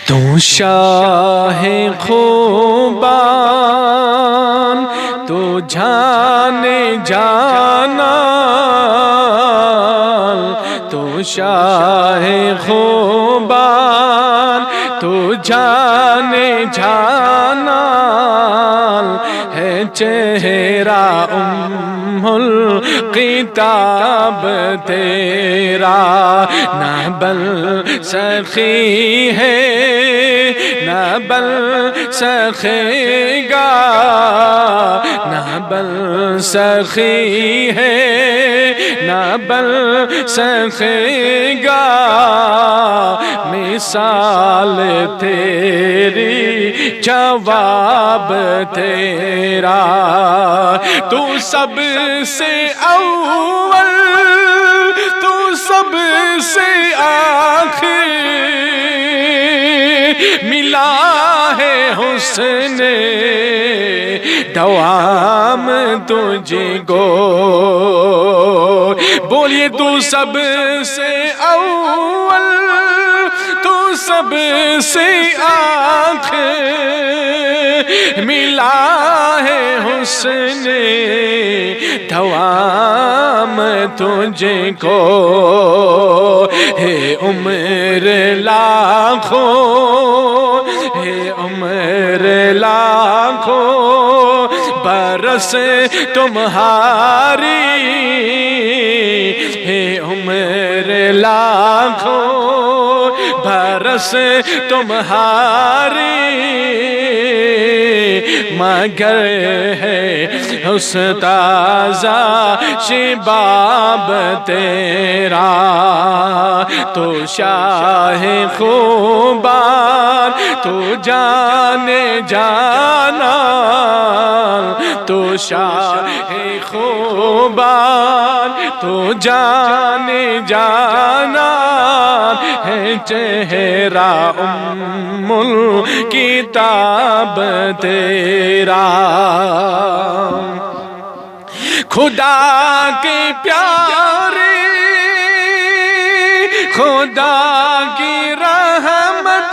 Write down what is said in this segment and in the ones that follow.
تو شاہ خوبان تو جانے جانا، تو شاہ خوبان تو جانے جانا ہے، چہرہ الکتاب تیرا نہ بل سخی ہے نہ بل سخے گا، نہ بل سخی ہے نہ بل سخے گا، مثال تیری جواب تیرا، تو سب سے اول تو سب سے آخر، ملا ہے حسن دوام تجھ کو، بولیے تو سب سے اول تو سب سے آخر، ملا ہے حسن دوام تجھ کو، ہے عمر لاکھوں ہے عمر لاکھوں برس تمہاری، ہے عمر لاکھوں برس تمہاری، مگر ہے حسن تازہ شباب تیرا، تو شاہ خوبان تو جانے جانا، تو شاہ خوبان تو جانے جانا ہے، چہرہ الکتاب تیرا، خدا کے پیارے خدا کی رحمت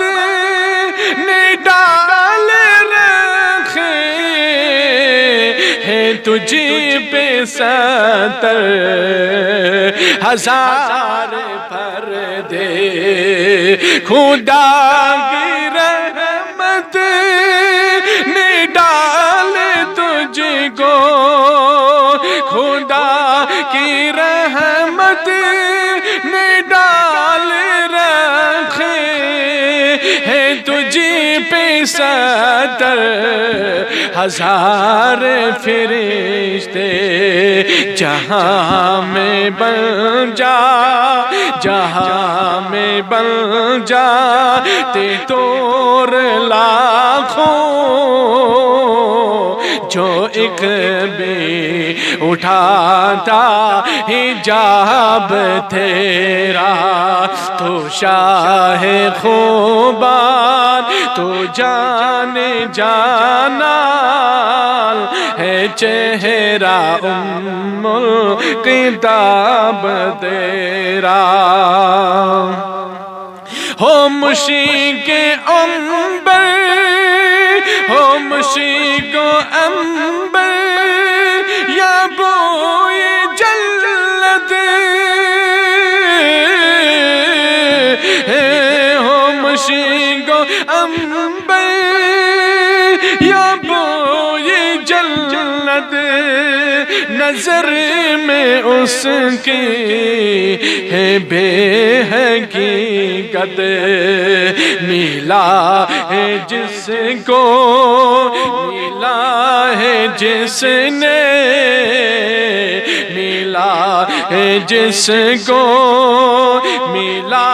نے ڈال رکھے ہیں تجھ پہ 70,000 پردے، خدا کی رحمت نے ڈال تجھ کو، خدا کی رحمت نے ڈال رکھے ہیں تجھ پہ 70,000 فرشتے، جہاں میں بن جا جہاں میں بن جاتے تور لاکھوں، جو ایک بھی اٹھاتا حجاب تیرا، تو شاہ خوبان تو جانے جانا ہے، چہرہ الکتاب تیرا، ہو مشک عنبر ہو مشک عنبر یا بوئے جلد، ہو مشک عنبر یا بوئے جلد، نظر میں اس کی ہے بے حقیقت، ملا ہے جس کو ملا ہے جس نے ملا ہے جس کو ملا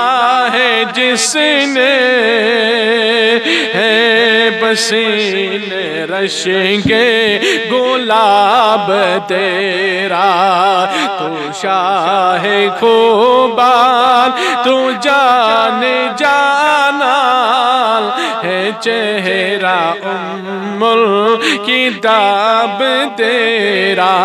ہے جس نے، ہے پسین رش کے گلاب تیرا، تو شاہ خوبان تو جانے جانا ہے، چہرہ الکتاب تیرا۔